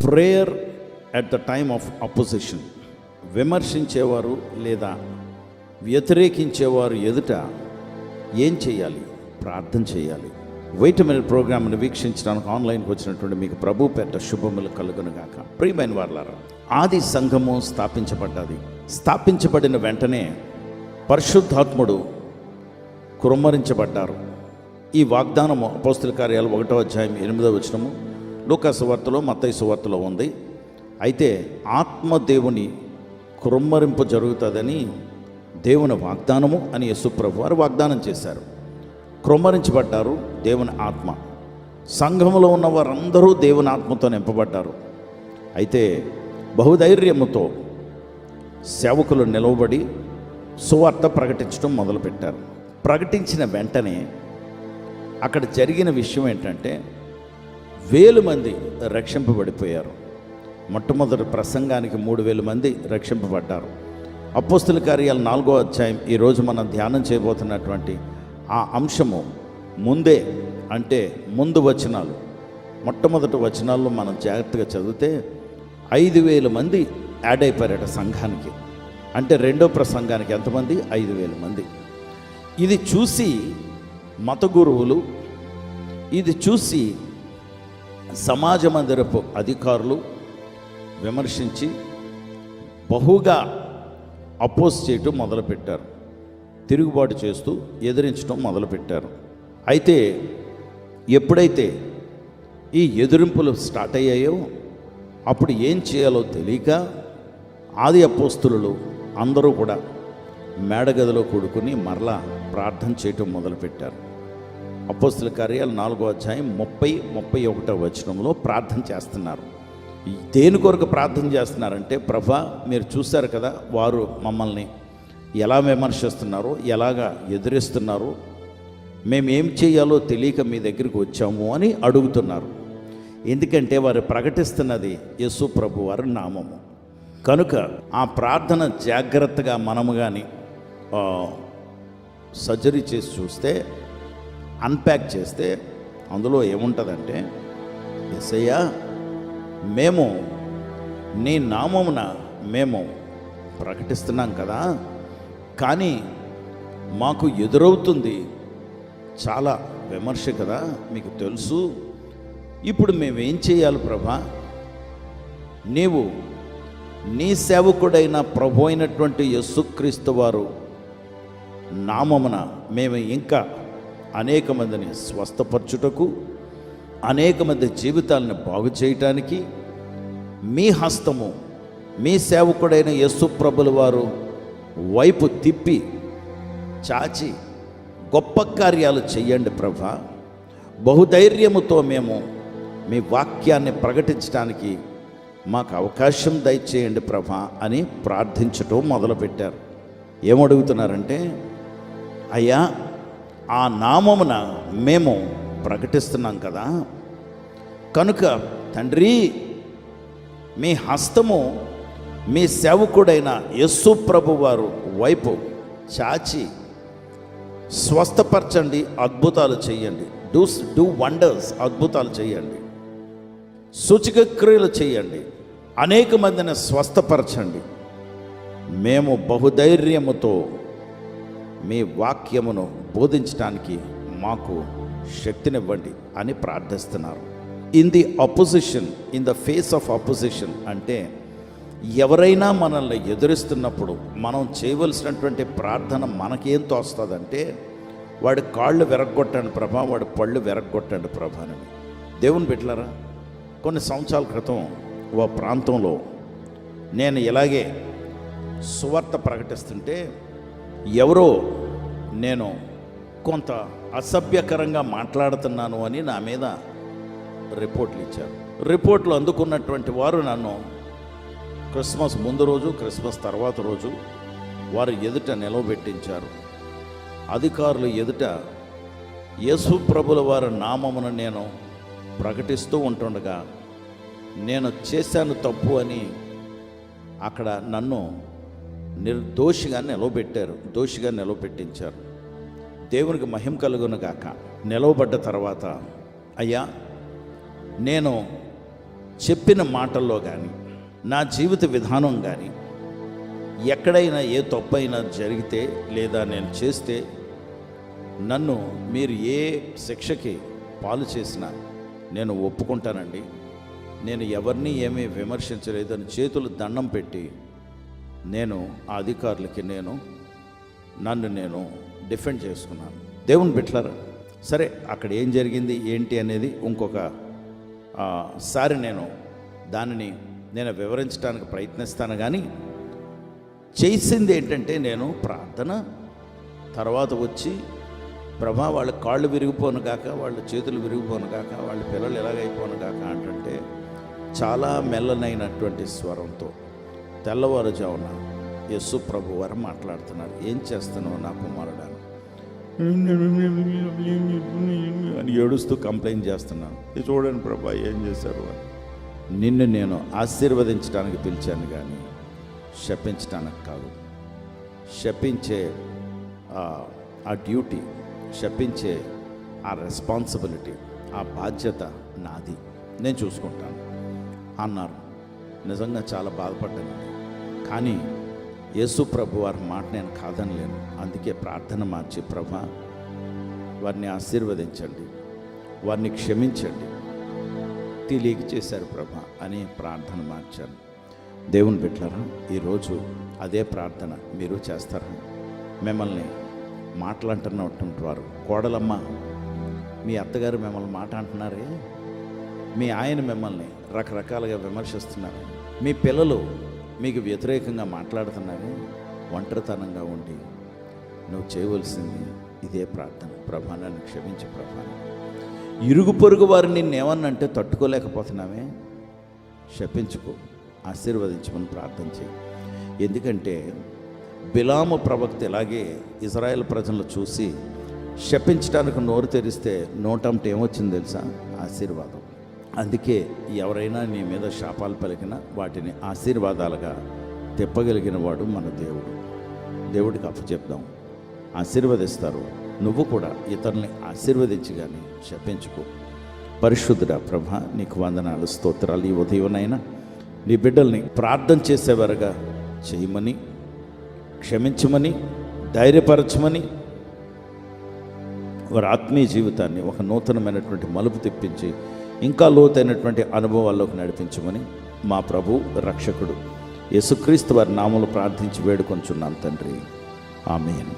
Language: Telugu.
Prayer at the time of opposition. విమర్శించేవారు లేదా వ్యతిరేకించేవారు ఎదుట ఏం చేయాలి? ప్రార్థన చేయాలి. వెయిట్ మినిట్ ప్రోగ్రామ్ను వీక్షించడానికి ఆన్లైన్కి వచ్చినటువంటి మీకు ప్రభు పేట శుభములు కలుగునుగాక. ప్రియమైన వారలారా, ఆది సంఘము స్థాపించబడ్డది. స్థాపించబడిన వెంటనే పరిశుద్ధాత్ముడు కుమ్మరించబడ్డారు. ఈ వాగ్దానము అపోస్తల కార్యాలు 1వ అధ్యాయం 8వ వచనము, లూకా సువార్తలో, మత్తయి సువార్తలో ఉంది. అయితే ఆత్మదేవుని కుమ్మరింపు జరుగుతుందని దేవుని వాగ్దానము అని యేసు ప్రభు వారు వాగ్దానం చేశారు. కుమ్మరించబడ్డారు దేవుని ఆత్మ. సంఘంలో ఉన్న వారందరూ దేవుని ఆత్మతో నింపబడ్డారు. అయితే బహుధైర్యముతో సేవకులు నిలవబడి సువార్త ప్రకటించడం మొదలుపెట్టారు. ప్రకటించిన వెంటనే అక్కడ జరిగిన విషయం ఏంటంటే 1000 మంది రక్షింపబడిపోయారు. మొట్టమొదటి ప్రసంగానికి 3000 మంది రక్షింపబడ్డారు. అపోస్తల కార్యాలు 4వ అధ్యాయం ఈరోజు మనం ధ్యానం చేయబోతున్నటువంటి ఆ అంశము ముందే, అంటే ముందు వచనాలు, మొట్టమొదటి వచనాల్లో మనం జాగ్రత్తగా చదివితే 5000 మంది యాడ్ అయిపోయారట సంఘానికి. అంటే రెండో ప్రసంగానికి ఎంతమంది? 5000 మంది. ఇది చూసి మత గురువులు, ఇది చూసి సమాజ మందిరపు అధికారులు విమర్శించి బహుగా అపోజ్ చేయటం మొదలుపెట్టారు. తిరుగుబాటు చేస్తూ ఎదిరించడం మొదలుపెట్టారు. అయితే ఎప్పుడైతే ఈ ఎదిరింపులు స్టార్ట్ అయ్యాయో అప్పుడు ఏం చేయాలో తెలియక ఆది అపోస్తులు అందరూ కూడా మేడగదిలో కూడుకుని మరలా ప్రార్థన చేయటం మొదలుపెట్టారు. అపోస్తల కార్యాలు 4వ అధ్యాయం 30-31వ వచనంలో ప్రార్థన చేస్తున్నారు. దేని కొరకు ప్రార్థన చేస్తున్నారంటే, ప్రభా మీరు చూశారు కదా వారు మమ్మల్ని ఎలా విమర్శిస్తున్నారో, ఎలాగా ఎదిరిస్తున్నారో, మేమేం చేయాలో తెలియక మీ దగ్గరికి వచ్చాము అని అడుగుతున్నారు. ఎందుకంటే వారు ప్రకటిస్తున్నది యేసు ప్రభు వారి నామము కనుక ఆ ప్రార్థన జాగ్రత్తగా మనము కానీ సర్జరీ చేసి చూస్తే, అన్ప్యాక్ చేస్తే అందులో ఏముంటుందంటే, యేసయ్యా మేము నీ నామమున మేము ప్రకటిస్తున్నాం కదా, కానీ మాకు ఎదురవుతుంది చాలా విమర్శ కదా, మీకు తెలుసు. ఇప్పుడు మేమేం చేయాలి ప్రభా? నీవు నీ సేవకుడైన ప్రభు అయినటువంటి యేసుక్రీస్తు వారు నామమున మేము ఇంకా అనేక మందిని స్వస్థపరచుటకు, అనేక మంది జీవితాలను బాగు చేయటానికి మీ హస్తము మీ సేవకుడైన యేసు ప్రభుల వారు వైపు తిప్పి చాచి గొప్ప కార్యాలు చెయ్యండి ప్రభా. బహుధైర్యముతో మేము మీ వాక్యాన్ని ప్రకటించడానికి మాకు అవకాశం దయచేయండి ప్రభా అని ప్రార్థించటం మొదలుపెట్టారు. ఏమడుగుతున్నారంటే, అయ్యా ఆ నామమున మేము ప్రకటిస్తున్నాం కదా, కనుక తండ్రి మీ హస్తము మీ సేవకుడైన యేసు ప్రభు వారు వైపు చాచి స్వస్థపరచండి, అద్భుతాలు చేయండి. డూ వండర్స్, అద్భుతాలు చేయండి, సూచక క్రియలు చేయండి, అనేక మందిని స్వస్థపరచండి. మేము బహుధైర్యముతో మీ వాక్యమును బోధించడానికి మాకు శక్తినివ్వండి అని ప్రార్థిస్తున్నారు. In the opposition, in the face of opposition అంటే ఎవరైనా మనల్ని ఎదురిస్తున్నప్పుడు మనం చేయవలసినటువంటి ప్రార్థన మనకేం తోస్తుందంటే, వాడి కాళ్ళు విరగొట్టండి ప్రభా, వాడి పళ్ళు విరగొట్టండి ప్రభా అని. దేవుని బిడ్డలారా, కొన్ని సంవత్సరాల క్రితం ఓ ప్రాంతంలో నేను ఇలాగే సువార్త ప్రకటిస్తుంటే ఎవరో నేను కొంత అసభ్యకరంగా మాట్లాడుతున్నాను అని నా మీద రిపోర్ట్లు ఇచ్చారు. రిపోర్ట్లు అందుకున్నటువంటి వారు నన్ను క్రిస్మస్ ముందు రోజు, క్రిస్మస్ తర్వాత రోజు వారు ఎదుట నిలవబెట్టించారు. అధికారులు ఎదుట యేసు ప్రభుల వారి నామమును నేను ప్రకటిస్తూ ఉంటుండగా నేను చేశాను తప్పు అని అక్కడ నన్ను నిర్దోషిగా నిలవబెట్టారు, దోషిగా నిలవబెట్టించారు. దేవునికి మహిమ కలుగును గాక. నిలవబడ్డ తర్వాత, అయ్యా నేను చెప్పిన మాటల్లో కానీ, నా జీవిత విధానం కానీ ఎక్కడైనా ఏ తప్పైనా జరిగితే లేదా నేను చేస్తే నన్ను మీరు ఏ శిక్షకి పాలు చేసినా నేను ఒప్పుకుంటానండి. నేను ఎవరిని ఏమీ విమర్శించలేదని చేతులు దండం పెట్టి నేను ఆ అధికారులకి నన్ను డిఫెండ్ చేసుకున్నాను. దేవుని బిడ్డలారా, సరే అక్కడ ఏం జరిగింది ఏంటి అనేది ఇంకొక సారి దానిని నేను వివరించడానికి ప్రయత్నిస్తాను. కానీ చేసింది ఏంటంటే, నేను ప్రార్థన తర్వాత వచ్చి ప్రభా వాళ్ళ కాళ్ళు విరిగిపోను కాక, వాళ్ళ చేతులు విరిగిపోను కాక, వాళ్ళ పిల్లలు ఎలాగైపోను కాక అంటే చాలా మెల్లనైనటువంటి స్వరంతో తెల్లవారుజామున యేసు ప్రభు వారు మాట్లాడుతున్నారు. ఏం చేస్తున్నావు నా కుమారుడా అని ఏడుస్తూ కంప్లైంట్ చేస్తున్నాను. ఇది చూడండి ప్రభా ఏం చేశారు అని. నిన్ను నేను ఆశీర్వదించడానికి పిలిచాను కానీ శపించడానికి కాదు. శపించే ఆ డ్యూటీ, శపించే ఆ రెస్పాన్సిబిలిటీ, ఆ బాధ్యత నాది, నేను చూసుకుంటాను అన్నారు. నిజంగా చాలా బాధపడ్డాను. కానీ యేసు ప్రభు వారి మాట నేను కాదనలేను. అందుకే ప్రార్థన మార్చి, ప్రభా వారిని ఆశీర్వదించండి, వారిని క్షమించండి, తెలియక చేశారు ప్రభా అని ప్రార్థన మార్చాను. దేవుని బిడ్డలారా, ఈరోజు అదే ప్రార్థన మీరు చేస్తారా? మిమ్మల్ని మాట్లాడుతున్నటువంటి వారు, కోడలమ్మ మీ అత్తగారు మిమ్మల్ని మాట అంటున్నారే, మీ ఆయన మిమ్మల్ని రకరకాలుగా విమర్శిస్తున్నారు, మీ పిల్లలు మీకు వ్యతిరేకంగా మాట్లాడుతున్నారు, ఒంటరితనంగా ఉండి నువ్వు చేయవలసింది ఇదే ప్రార్థన. ప్రభా నన్ను క్షమించి ప్రభా. ఇరుగు పొరుగు వారు నిన్నేమన్నంటే తట్టుకోలేకపోతున్నామే, శపించుకో, ఆశీర్వదించమని ప్రార్థన చేయి. ఎందుకంటే బిలాము ప్రవక్త ఇలాగే ఇజ్రాయెల్ ప్రజలను చూసి శపించడానికి నోరు తెరిస్తే నోటంట ఏమొచ్చింది తెలుసా? ఆశీర్వాదం. అందుకే ఎవరైనా నీ మీద శాపాలు పలికినా వాటిని ఆశీర్వాదాలుగా తిప్పగలిగిన వాడు మన దేవుడు. దేవుడికి అప్పచెప్దాం, ఆశీర్వదిస్తారు. నువ్వు కూడా ఇతరుల్ని ఆశీర్వదించి కానీ శపించుకో. పరిశుద్ధుడా ప్రభా, నీకు వందనాలు, స్తోత్రాలు. ఈ ఉదయమైనా నీ బిడ్డల్ని ప్రార్థన చేసేవారుగా చేయమని, క్షమించమని, ధైర్యపరచమని, వారి ఆత్మీయ జీవితాన్ని ఒక నూతనమైనటువంటి మలుపు తెప్పించి ఇంకా లోతైనటువంటి అనుభవాల్లోకి నడిపించమని మా ప్రభు రక్షకుడు యేసుక్రీస్తు వారి నామములో ప్రార్థించి వేడుకొంచున్నాం తండ్రి. ఆమేన్.